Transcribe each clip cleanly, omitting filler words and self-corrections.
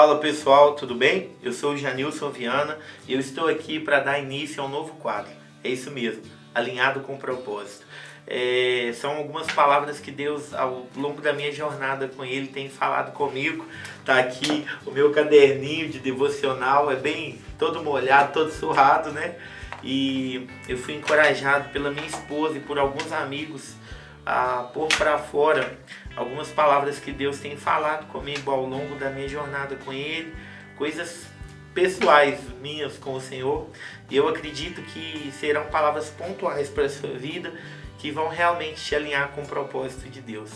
Fala pessoal, tudo bem? Eu sou o Janilson Viana e eu estou aqui para dar início a um novo quadro. É isso mesmo, alinhado com propósito. São algumas palavras que Deus, ao longo da minha jornada com Ele, tem falado comigo. Tá aqui o meu caderninho de devocional, é bem todo molhado, todo surrado, né? E eu fui encorajado pela minha esposa e por alguns amigos a pôr para fora algumas palavras que Deus tem falado comigo ao longo da minha jornada com Ele, coisas pessoais minhas com o Senhor. E eu acredito que serão palavras pontuais para a sua vida, que vão realmente te alinhar com o propósito de Deus.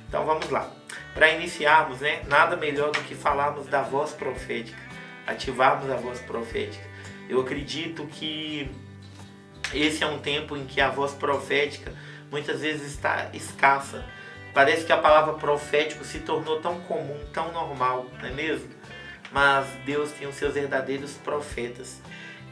Então vamos lá. Para iniciarmos, nada melhor do que falarmos da voz profética, ativarmos a voz profética. Eu acredito que esse é um tempo em que a voz profética muitas vezes está escassa. Parece que a palavra profético se tornou tão comum, tão normal, não é mesmo? Mas Deus tem os seus verdadeiros profetas.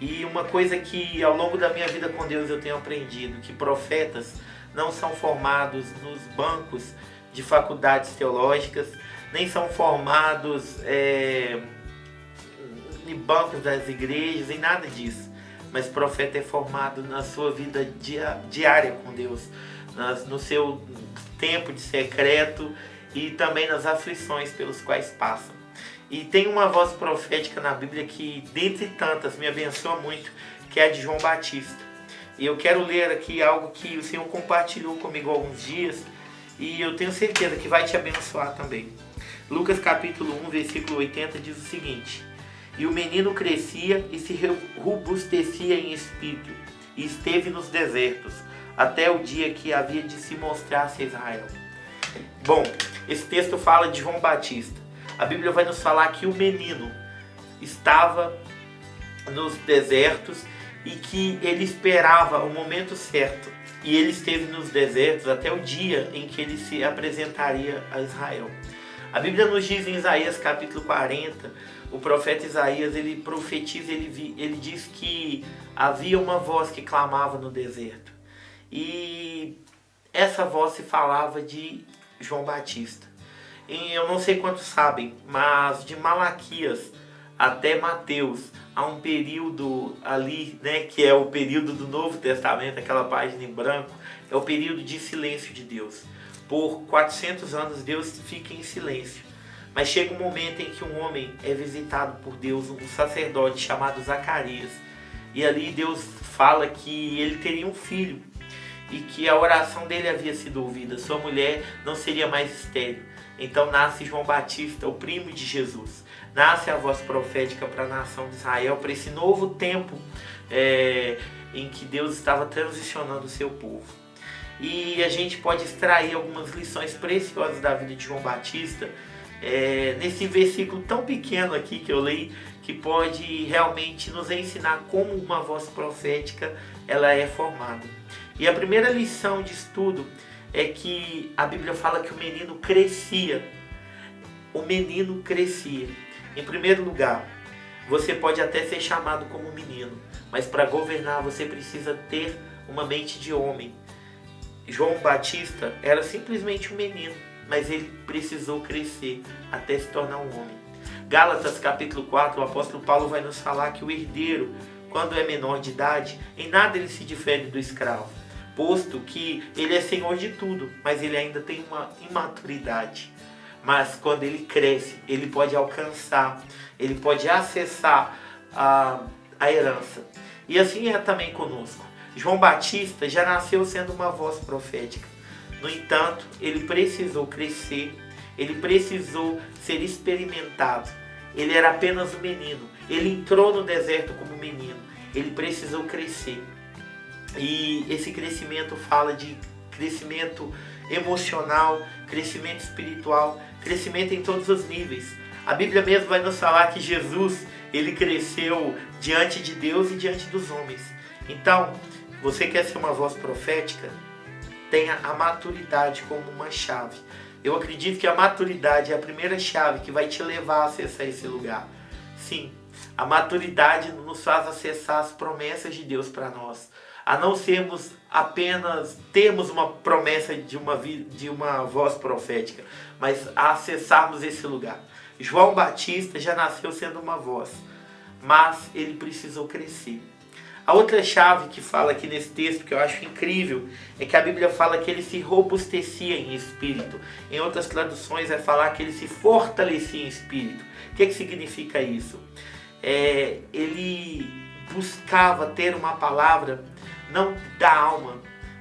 E uma coisa que ao longo da minha vida com Deus eu tenho aprendido, que profetas não são formados nos bancos de faculdades teológicas, nem são formados em bancos das igrejas, em nada disso. Mas profeta é formado na sua vida diária com Deus, no seu tempo de secreto e também nas aflições pelos quais passam. E tem uma voz profética na Bíblia que, dentre tantas, me abençoa muito, que é a de João Batista. E eu quero ler aqui algo que o Senhor compartilhou comigo há alguns dias e eu tenho certeza que vai te abençoar também. Lucas capítulo 1, versículo 80 diz o seguinte: "E o menino crescia e se robustecia em espírito, e esteve nos desertos, até o dia que havia de se mostrar-se a Israel." Bom, esse texto fala de João Batista. A Bíblia vai nos falar que o menino estava nos desertos e que ele esperava o momento certo. E ele esteve nos desertos até o dia em que ele se apresentaria a Israel. A Bíblia nos diz em Isaías capítulo 40, o profeta Isaías, ele profetiza, ele diz que havia uma voz que clamava no deserto. E essa voz se falava de João Batista. E eu não sei quantos sabem, mas de Malaquias até Mateus há um período ali, que é o período do Novo Testamento, aquela página em branco, é o período de silêncio de Deus. Por 400 anos Deus fica em silêncio. Mas chega um momento em que um homem é visitado por Deus, um sacerdote chamado Zacarias. E ali Deus fala que ele teria um filho e que a oração dele havia sido ouvida. Sua mulher não seria mais estéril. Então nasce João Batista, o primo de Jesus. Nasce a voz profética para a nação de Israel, para esse novo tempo em que Deus estava transicionando o seu povo. E a gente pode extrair algumas lições preciosas da vida de João Batista nesse versículo tão pequeno aqui que eu li, que pode realmente nos ensinar como uma voz profética ela é formada. E a primeira lição de estudo é que a Bíblia fala que o menino crescia. O menino crescia. Em primeiro lugar, você pode até ser chamado como menino, mas para governar você precisa ter uma mente de homem. João Batista era simplesmente um menino, mas ele precisou crescer até se tornar um homem. Gálatas capítulo 4, o apóstolo Paulo vai nos falar que o herdeiro, quando é menor de idade, em nada ele se difere do escravo, posto que ele é senhor de tudo, mas ele ainda tem uma imaturidade. Mas quando ele cresce, ele pode alcançar, ele pode acessar a herança. E assim é também conosco. João Batista já nasceu sendo uma voz profética. No entanto, ele precisou crescer, ele precisou ser experimentado. Ele era apenas um menino. Ele entrou no deserto como menino. Ele precisou crescer. E esse crescimento fala de crescimento emocional, crescimento espiritual, crescimento em todos os níveis. A Bíblia mesmo vai nos falar que Jesus, ele cresceu diante de Deus e diante dos homens. Então, você quer ser uma voz profética? Tenha a maturidade como uma chave. Eu acredito que a maturidade é a primeira chave que vai te levar a acessar esse lugar. Sim, a maturidade nos faz acessar as promessas de Deus para nós. A não sermos apenas termos uma promessa de uma voz profética, mas a acessarmos esse lugar. João Batista já nasceu sendo uma voz, mas ele precisou crescer. A outra chave que fala aqui nesse texto, que eu acho incrível, é que a Bíblia fala que ele se robustecia em espírito. Em outras traduções é falar que ele se fortalecia em espírito. O que significa isso? Ele buscava ter uma palavra não da alma,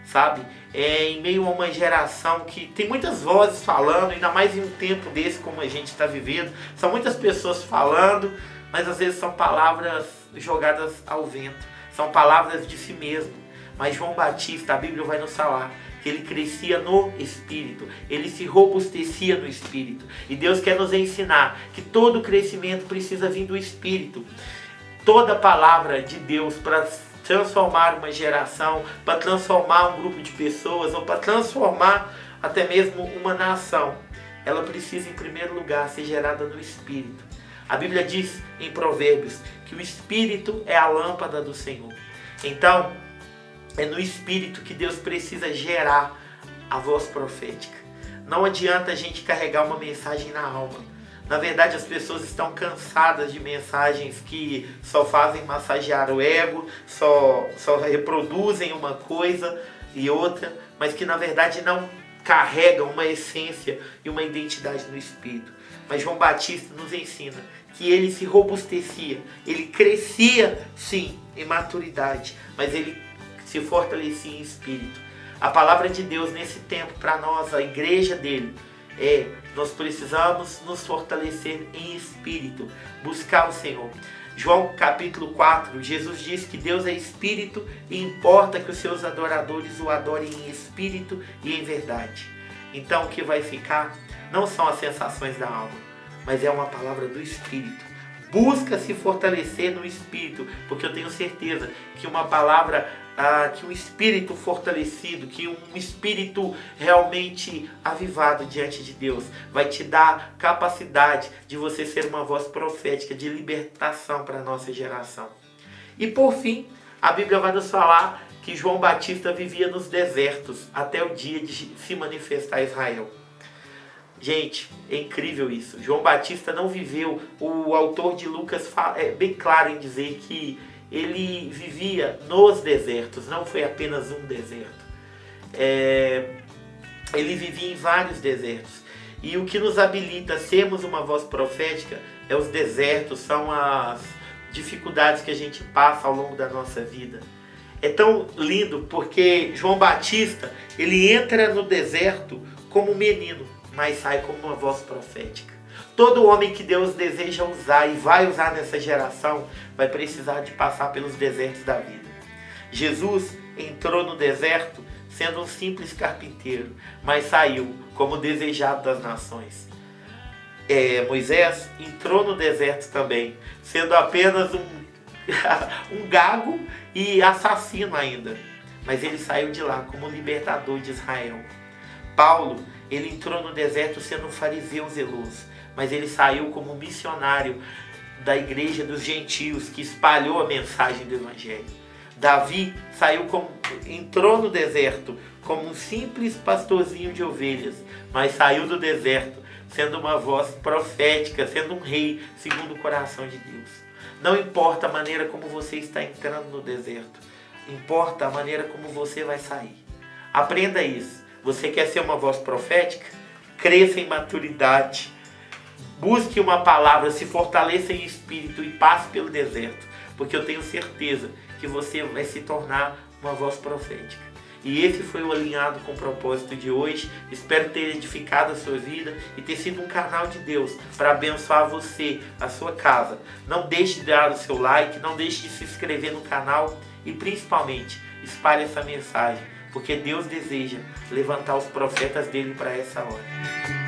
sabe? Em meio a uma geração que tem muitas vozes falando, ainda mais em um tempo desse como a gente está vivendo. São muitas pessoas falando, mas às vezes são palavras jogadas ao vento. São palavras de si mesmo. Mas João Batista, a Bíblia vai nos falar que ele crescia no Espírito. Ele se robustecia no Espírito. E Deus quer nos ensinar que todo crescimento precisa vir do Espírito. Toda palavra de Deus para transformar uma geração, para transformar um grupo de pessoas, ou para transformar até mesmo uma nação, ela precisa em primeiro lugar ser gerada no Espírito. A Bíblia diz em Provérbios que o Espírito é a lâmpada do Senhor. Então, é no Espírito que Deus precisa gerar a voz profética. Não adianta a gente carregar uma mensagem na alma. Na verdade, as pessoas estão cansadas de mensagens que só fazem massagear o ego, só reproduzem uma coisa e outra, mas que na verdade não carregam uma essência e uma identidade no Espírito. Mas João Batista nos ensina que ele se robustecia, ele crescia sim em maturidade, mas ele se fortalecia em espírito. A palavra de Deus nesse tempo para nós, a igreja dele, nós precisamos nos fortalecer em espírito, buscar o Senhor. João capítulo 4, Jesus diz que Deus é espírito e importa que os seus adoradores o adorem em espírito e em verdade. Então o que vai ficar não são as sensações da alma, mas é uma palavra do Espírito. Busca se fortalecer no Espírito, porque eu tenho certeza que uma palavra, que um espírito fortalecido, que um espírito realmente avivado diante de Deus, vai te dar capacidade de você ser uma voz profética de libertação para a nossa geração. E por fim, a Bíblia vai nos falar que João Batista vivia nos desertos até o dia de se manifestar a Israel. Gente, é incrível isso. João Batista não viveu, o autor de Lucas é bem claro em dizer que ele vivia nos desertos, não foi apenas um deserto. Ele vivia em vários desertos. E o que nos habilita a sermos uma voz profética é os desertos, são as dificuldades que a gente passa ao longo da nossa vida. É tão lindo porque João Batista, ele entra no deserto como um menino, mas sai como uma voz profética. Todo homem que Deus deseja usar e vai usar nessa geração vai precisar de passar pelos desertos da vida. Jesus entrou no deserto sendo um simples carpinteiro, mas saiu como desejado das nações. Moisés entrou no deserto também, sendo apenas um gago e assassino ainda, mas ele saiu de lá como libertador de Israel. Paulo, ele entrou no deserto sendo um fariseu zeloso, mas ele saiu como missionário da igreja dos gentios que espalhou a mensagem do evangelho. Davi entrou no deserto como um simples pastorzinho de ovelhas, mas saiu do deserto sendo uma voz profética, sendo um rei segundo o coração de Deus. Não importa a maneira como você está entrando no deserto, importa a maneira como você vai sair. Aprenda isso. Você quer ser uma voz profética? Cresça em maturidade. Busque uma palavra, se fortaleça em espírito e passe pelo deserto. Porque eu tenho certeza que você vai se tornar uma voz profética. E esse foi o Alinhado com o Propósito de hoje. Espero ter edificado a sua vida e ter sido um canal de Deus para abençoar você, a sua casa. Não deixe de dar o seu like, não deixe de se inscrever no canal e principalmente espalhe essa mensagem. Porque Deus deseja levantar os profetas dele para essa hora.